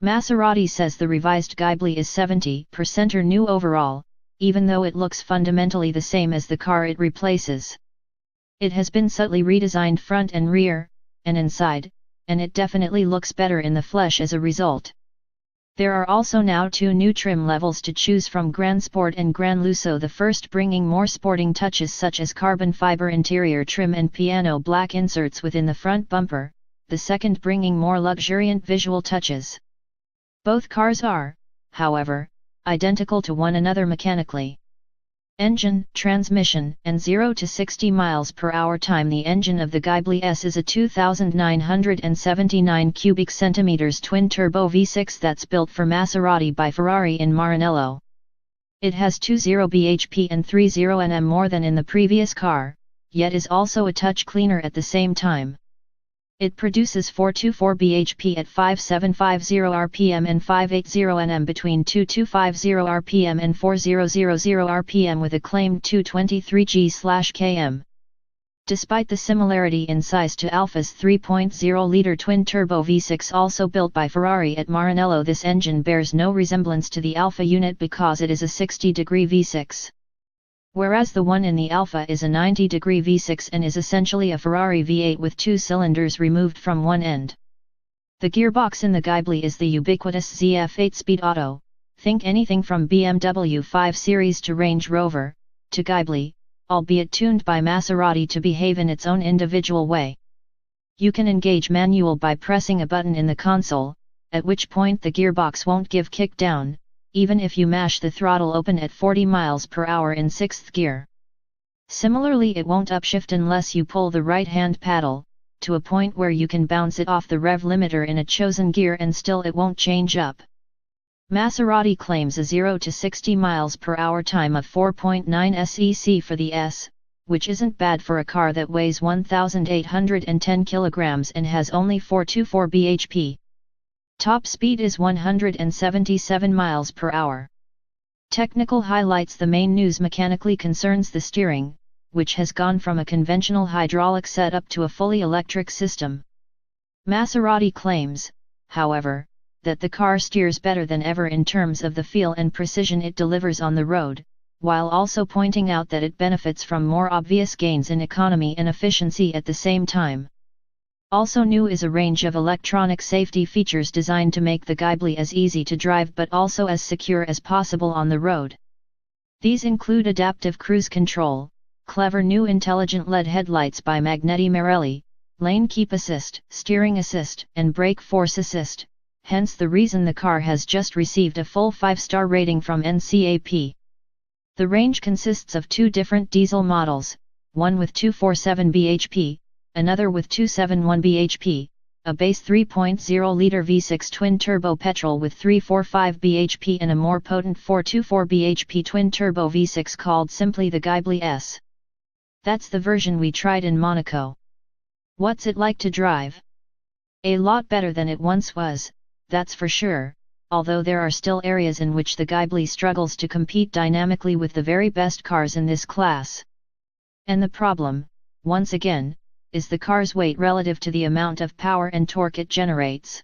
Maserati says the revised Ghibli is 70% or new overall, even though it looks fundamentally the same as the car it replaces. It has been subtly redesigned front and rear, and inside, and it definitely looks better in the flesh as a result. There are also now 2 new trim levels to choose from: Gran Sport and Gran Lusso, the first bringing more sporting touches such as carbon fiber interior trim and piano black inserts within the front bumper, the second bringing more luxuriant visual touches. Both cars are, however, identical to one another mechanically. Engine, transmission, and 0 to 60 miles per hour time. The engine of the Ghibli S is a 2,979 cubic centimeters twin-turbo V6 that's built for Maserati by Ferrari in Maranello. It has 20 bhp and 30 Nm more than in the previous car, yet is also a touch cleaner at the same time. It produces 424 bhp at 5750 rpm and 580 Nm between 2250 rpm and 4000 rpm with a claimed 223 g/km. Despite the similarity in size to Alfa's 3.0-liter twin-turbo V6 also built by Ferrari at Maranello, this engine bears no resemblance to the Alfa unit because it is a 60-degree V6. Whereas the one in the Alfa is a 90-degree V6 and is essentially a Ferrari V8 with 2 cylinders removed from one end. The gearbox in the Ghibli is the ubiquitous ZF 8-speed auto. Think anything from BMW 5 Series to Range Rover, to Ghibli, albeit tuned by Maserati to behave in its own individual way. You can engage manual by pressing a button in the console, at which point the gearbox won't give kick down, even if you mash the throttle open at 40 miles per hour in 6th gear. Similarly, it won't upshift unless you pull the right-hand paddle, to a point where you can bounce it off the rev limiter in a chosen gear and still it won't change up. Maserati claims a 0 to 60 miles per hour time of 4.9 sec for the S, which isn't bad for a car that weighs 1,810 kilograms and has only 424 bhp. Top speed is 177 miles per hour. Technical highlights. The main news mechanically concerns the steering, which has gone from a conventional hydraulic setup to a fully electric system. Maserati claims, however, that the car steers better than ever in terms of the feel and precision it delivers on the road, while also pointing out that it benefits from more obvious gains in economy and efficiency at the same time. Also new is a range of electronic safety features designed to make the Ghibli as easy to drive but also as secure as possible on the road. These include adaptive cruise control, clever new intelligent LED headlights by Magneti Marelli, lane keep assist, steering assist, and brake force assist, hence the reason the car has just received a full 5-star rating from NCAP. The range consists of 2 different diesel models, one with 247 bhp, another with 271 bhp, a base 3.0-liter V6 twin-turbo petrol with 345 bhp and a more potent 424 bhp twin-turbo V6 called simply the Ghibli S. That's the version we tried in Monaco. What's it like to drive? A lot better than it once was, that's for sure, although there are still areas in which the Ghibli struggles to compete dynamically with the very best cars in this class. And the problem, once again, is the car's weight relative to the amount of power and torque it generates.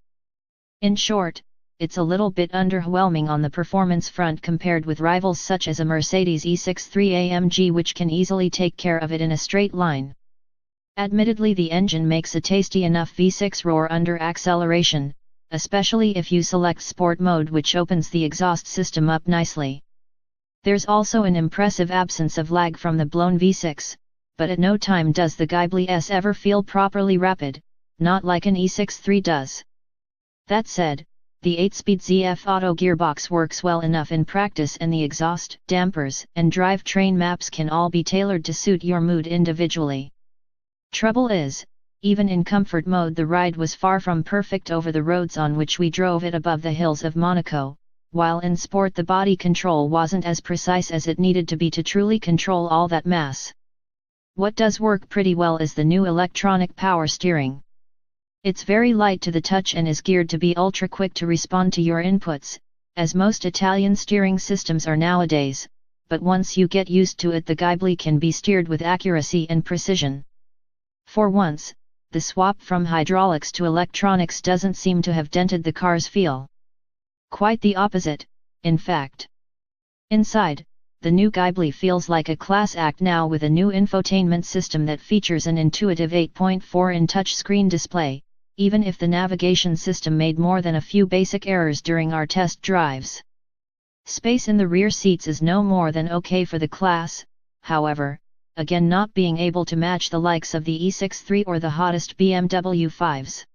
In short, it's a little bit underwhelming on the performance front compared with rivals such as a Mercedes E63 AMG, which can easily take care of it in a straight line. Admittedly, the engine makes a tasty enough V6 roar under acceleration, especially if you select Sport mode, which opens the exhaust system up nicely. There's also an impressive absence of lag from the blown V6, but at no time does the Ghibli S ever feel properly rapid, not like an E63 does. That said, the 8-speed ZF Auto gearbox works well enough in practice, and the exhaust, dampers, and drivetrain maps can all be tailored to suit your mood individually. Trouble is, even in comfort mode the ride was far from perfect over the roads on which we drove it above the hills of Monaco, while in sport the body control wasn't as precise as it needed to be to truly control all that mass. What does work pretty well is the new electronic power steering. It's very light to the touch and is geared to be ultra quick to respond to your inputs, as most Italian steering systems are nowadays, but once you get used to it the Ghibli can be steered with accuracy and precision. For once, the swap from hydraulics to electronics doesn't seem to have dented the car's feel. Quite the opposite, in fact. Inside, the new Ghibli feels like a class act now with a new infotainment system that features an intuitive 8.4-inch touchscreen display, even if the navigation system made more than a few basic errors during our test drives. Space in the rear seats is no more than okay for the class, however, again not being able to match the likes of the E63 or the hottest BMW 5s.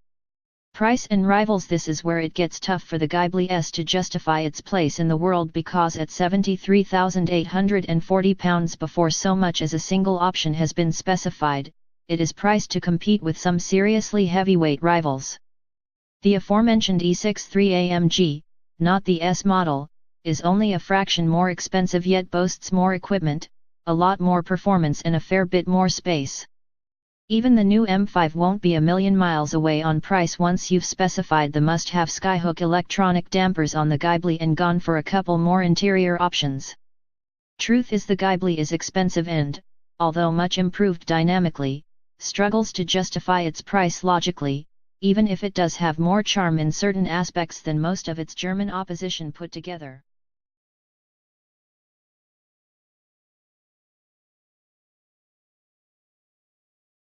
Price and rivals. This is where it gets tough for the Ghibli S to justify its place in the world, because at £73,840 before so much as a single option has been specified, it is priced to compete with some seriously heavyweight rivals. The aforementioned E63 AMG, not the S model, is only a fraction more expensive yet boasts more equipment, a lot more performance and a fair bit more space. Even the new M5 won't be a million miles away on price once you've specified the must-have Skyhook electronic dampers on the Ghibli and gone for a couple more interior options. Truth is, the Ghibli is expensive and, although much improved dynamically, struggles to justify its price logically, even if it does have more charm in certain aspects than most of its German opposition put together.